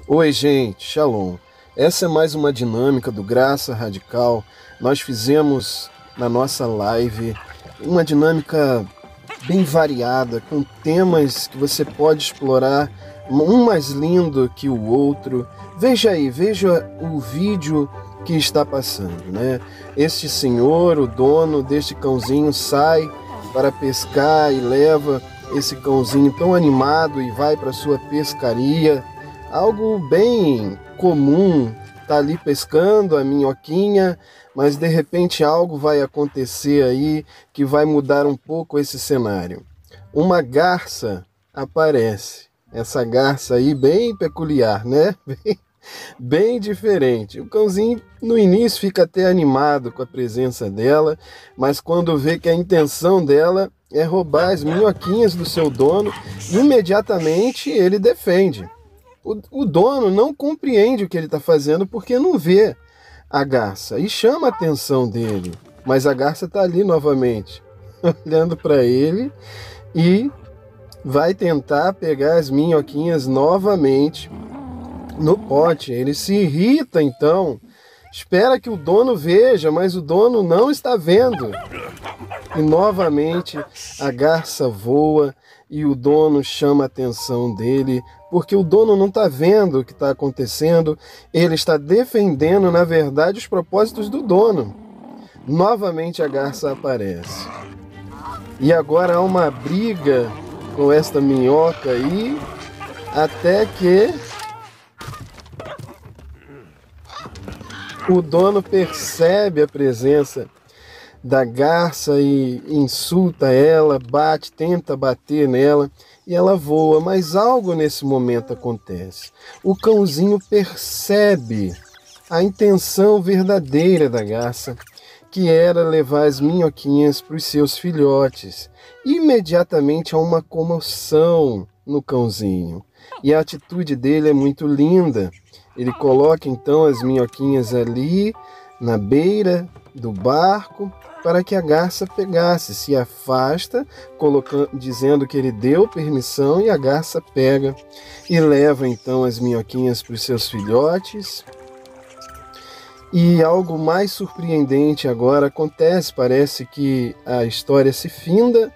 Oi, gente, Shalom. Essa é mais uma dinâmica do Graça Radical. Nós fizemos na nossa live uma dinâmica bem variada, com temas que você pode explorar, um mais lindo que o outro. Veja aí, veja o vídeo que está passando, né? Este senhor, o dono deste cãozinho, sai para pescar e leva esse cãozinho tão animado e vai para sua pescaria. Algo bem comum, tá ali pescando a minhoquinha, mas de repente algo vai acontecer aí que vai mudar um pouco esse cenário. Uma garça aparece. Essa garça aí bem peculiar, né? Bem diferente. O cãozinho no início fica até animado com a presença dela, mas quando vê que a intenção dela é roubar as minhoquinhas do seu dono, imediatamente ele defende. O dono não compreende o que ele está fazendo porque não vê a garça e chama a atenção dele. Mas a garça está ali novamente, olhando para ele e vai tentar pegar as minhoquinhas novamente no pote. Ele se irrita então, espera que o dono veja, mas o dono não está vendo. E novamente a garça voa e o dono chama a atenção dele, porque o dono não está vendo o que está acontecendo, ele está defendendo, na verdade, os propósitos do dono. Novamente a garça aparece. E agora há uma briga com esta minhoca aí, até que o dono percebe a presença da garça e insulta ela, bate, tenta bater nela e ela voa, mas algo nesse momento acontece. O cãozinho percebe a intenção verdadeira da garça, que era levar as minhoquinhas para os seus filhotes. Imediatamente há uma comoção no cãozinho e a atitude dele é muito linda. Ele coloca então as minhoquinhas ali na beira do barco para que a garça pegasse, se afasta, dizendo que ele deu permissão, e a garça pega e leva então as minhoquinhas para os seus filhotes. E algo mais surpreendente agora acontece, parece que a história se finda,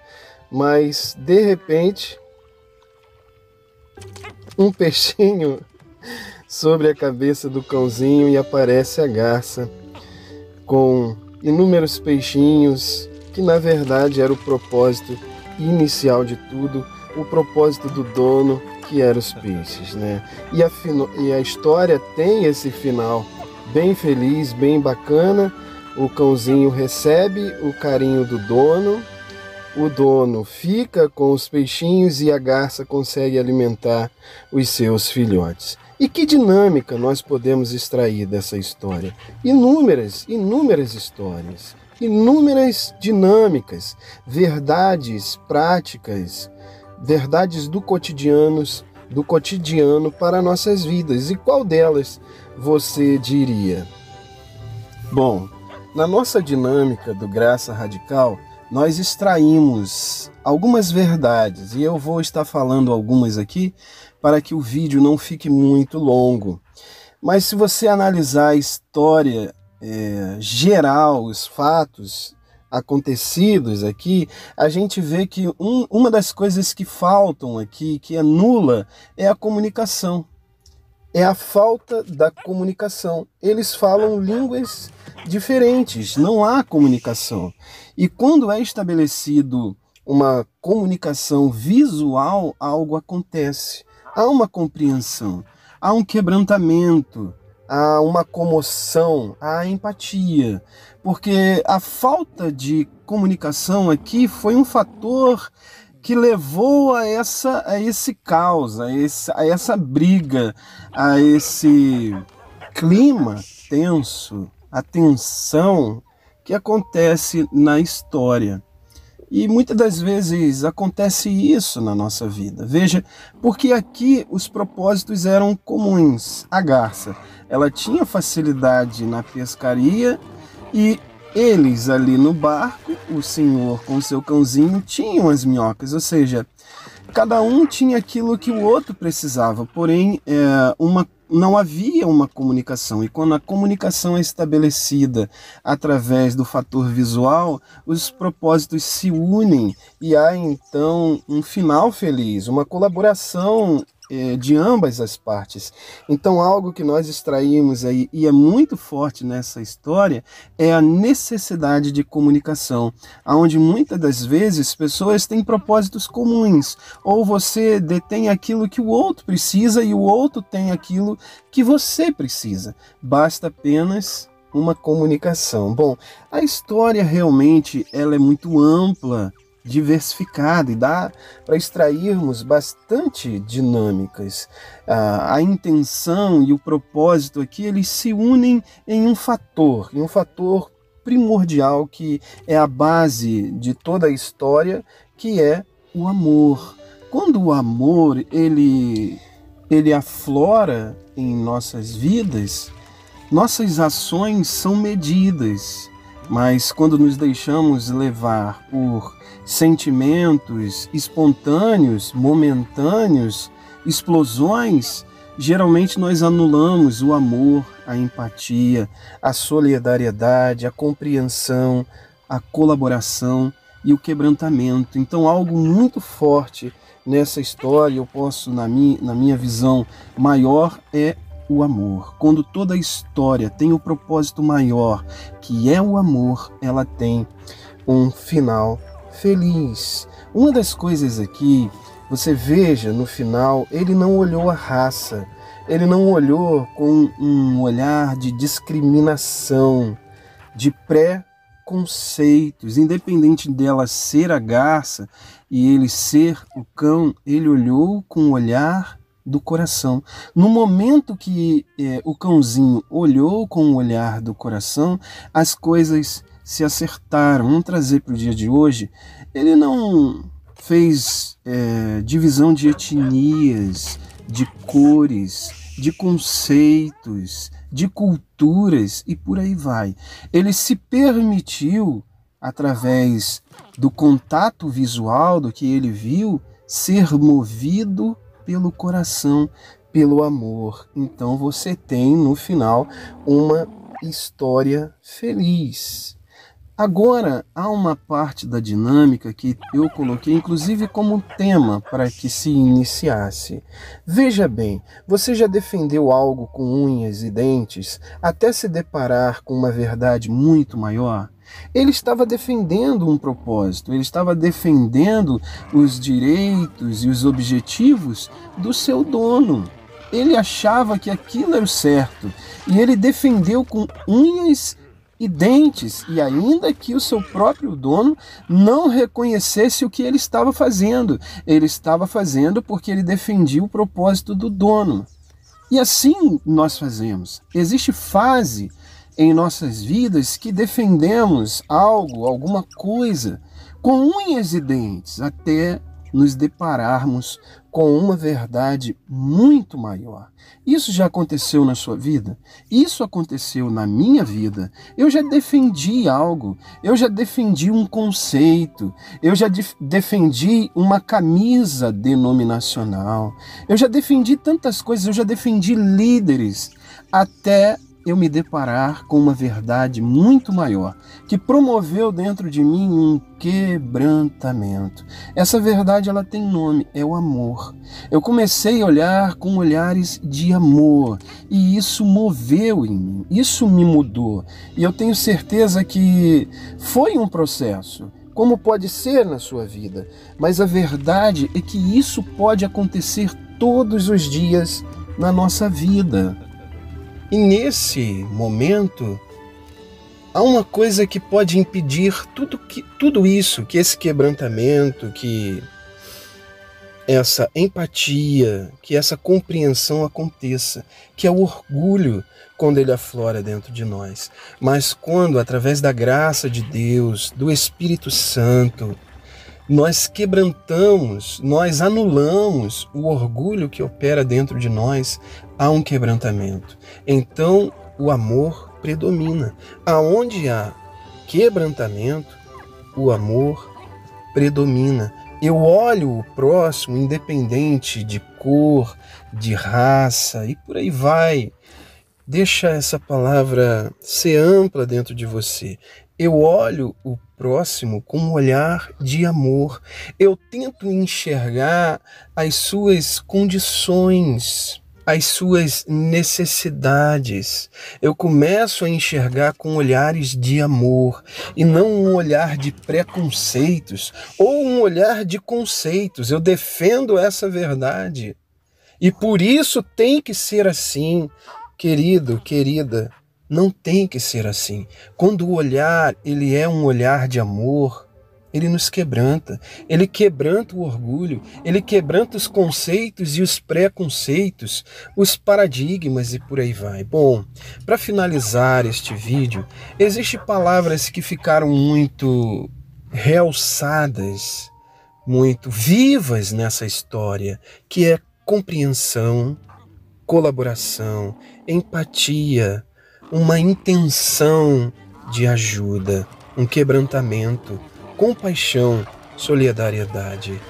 mas de repente um peixinho sobre a cabeça do cãozinho e aparece a garça com inúmeros peixinhos, que na verdade era o propósito inicial de tudo, o propósito do dono, que eram os peixes, né? E a história tem esse final bem feliz, bem bacana. O cãozinho recebe o carinho do dono, o dono fica com os peixinhos e a garça consegue alimentar os seus filhotes. E que dinâmica nós podemos extrair dessa história? Inúmeras histórias, inúmeras dinâmicas, verdades práticas, verdades do cotidiano para nossas vidas. E qual delas você diria? Bom, na nossa dinâmica do Graça Radical, nós extraímos algumas verdades, e eu vou estar falando algumas aqui para que o vídeo não fique muito longo. Mas se você analisar a história geral, os fatos acontecidos aqui, a gente vê que uma das coisas que faltam aqui, que é nula, é a comunicação. É a falta da comunicação. Eles falam línguas diferentes, não há comunicação. E quando é estabelecido uma comunicação visual, algo acontece. Há uma compreensão, há um quebrantamento, há uma comoção, há empatia. Porque a falta de comunicação aqui foi um fator que levou a esse caos, a essa briga, a esse clima tenso, a tensão que acontece na história. E muitas das vezes acontece isso na nossa vida. Veja, porque aqui os propósitos eram comuns. A garça, ela tinha facilidade na pescaria e eles ali no barco, o senhor com o seu cãozinho, tinham as minhocas, ou seja, cada um tinha aquilo que o outro precisava, porém não havia uma comunicação. E quando a comunicação é estabelecida através do fator visual, os propósitos se unem e há então um final feliz, uma colaboração de ambas as partes. Então, algo que nós extraímos aí, e é muito forte nessa história, é a necessidade de comunicação, onde muitas das vezes pessoas têm propósitos comuns, ou você detém aquilo que o outro precisa e o outro tem aquilo que você precisa. Basta apenas uma comunicação. Bom, a história realmente ela é muito ampla, diversificada, e dá para extrairmos bastante dinâmicas. A intenção e o propósito aqui, eles se unem em um fator primordial que é a base de toda a história, que é o amor. Quando o amor ele aflora em nossas vidas, nossas ações são medidas, mas quando nos deixamos levar por sentimentos espontâneos, momentâneos, explosões, geralmente nós anulamos o amor, a empatia, a solidariedade, a compreensão, a colaboração e o quebrantamento. Então, algo muito forte nessa história, eu posso, na minha visão maior, é o amor. Quando toda a história tem o propósito maior, que é o amor, ela tem um final feliz. Uma das coisas aqui, você veja no final, ele não olhou a raça, ele não olhou com um olhar de discriminação, de preconceitos, independente dela ser a garça e ele ser o cão, ele olhou com o olhar do coração. No momento que o cãozinho olhou com o olhar do coração, as coisas se acertaram. Vamos trazer para o dia de hoje. Ele não fez divisão de etnias, de cores, de conceitos, de culturas e por aí vai. Ele se permitiu, através do contato visual, do que ele viu, ser movido pelo coração, pelo amor. Então você tem no final uma história feliz. Agora, há uma parte da dinâmica que eu coloquei, inclusive, como tema para que se iniciasse. Veja bem, você já defendeu algo com unhas e dentes até se deparar com uma verdade muito maior? Ele estava defendendo um propósito, ele estava defendendo os direitos e os objetivos do seu dono. Ele achava que aquilo era o certo e ele defendeu com unhas e dentes, e ainda que o seu próprio dono não reconhecesse o que ele estava fazendo porque ele defendia o propósito do dono. E assim nós fazemos. Existe fase em nossas vidas que defendemos algo, alguma coisa, com unhas e dentes, até nos depararmos com uma verdade muito maior. Isso já aconteceu na sua vida? Isso aconteceu na minha vida. Eu já defendi algo, eu já defendi um conceito, eu já defendi uma camisa denominacional, eu já defendi tantas coisas, eu já defendi líderes, até eu me deparar com uma verdade muito maior, que promoveu dentro de mim um quebrantamento. Essa verdade, ela tem nome, é o amor. Eu comecei a olhar com olhares de amor, e isso moveu em mim, isso me mudou. E eu tenho certeza que foi um processo, como pode ser na sua vida, mas a verdade é que isso pode acontecer todos os dias na nossa vida. E nesse momento, há uma coisa que pode impedir tudo isso, que esse quebrantamento, que essa empatia, que essa compreensão aconteça, que é o orgulho quando ele aflora dentro de nós. Mas quando, através da graça de Deus, do Espírito Santo, nós quebrantamos, nós anulamos o orgulho que opera dentro de nós, há um quebrantamento. Então, o amor predomina. Aonde há quebrantamento, o amor predomina. Eu olho o próximo, independente de cor, de raça e por aí vai. Deixa essa palavra ser ampla dentro de você. Eu olho o próximo com um olhar de amor. Eu tento enxergar as suas condições, as suas necessidades. Eu começo a enxergar com olhares de amor e não um olhar de preconceitos ou um olhar de conceitos. Eu defendo essa verdade. E por isso tem que ser assim. Querido, querida, não tem que ser assim. Quando o olhar, ele é um olhar de amor, ele nos quebranta. Ele quebranta o orgulho, ele quebranta os conceitos e os preconceitos, os paradigmas e por aí vai. Bom, para finalizar este vídeo, existem palavras que ficaram muito realçadas, muito vivas nessa história, que é compreensão, colaboração, empatia, uma intenção de ajuda, um quebrantamento, compaixão, solidariedade.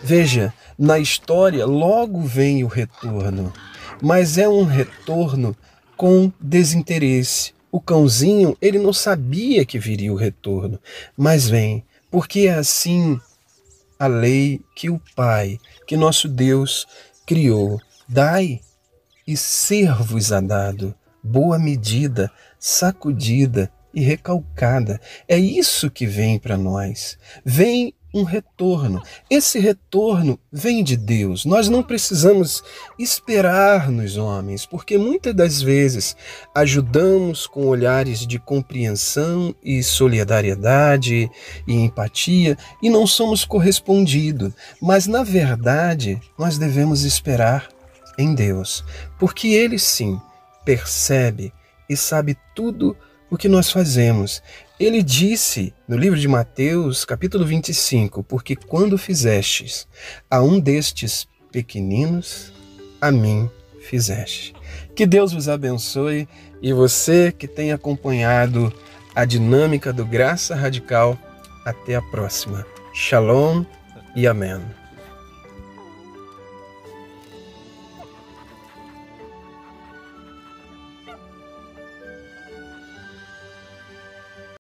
Veja, na história logo vem o retorno, mas é um retorno com desinteresse. O cãozinho, ele não sabia que viria o retorno, mas vem, porque é assim a lei que o Pai, que nosso Deus criou. Dai e ser-vos-á dado, boa medida, sacudida e recalcada. É isso que vem para nós. Vem um retorno. Esse retorno vem de Deus. Nós não precisamos esperar nos homens, porque muitas das vezes ajudamos com olhares de compreensão e solidariedade e empatia e não somos correspondidos. Mas, na verdade, nós devemos esperar em Deus, porque Ele sim percebe e sabe tudo o que nós fazemos. Ele disse no livro de Mateus, capítulo 25, porque quando fizestes a um destes pequeninos, a mim fizeste. Que Deus vos abençoe e você que tem acompanhado a dinâmica do Graça Radical, até a próxima. Shalom e amém.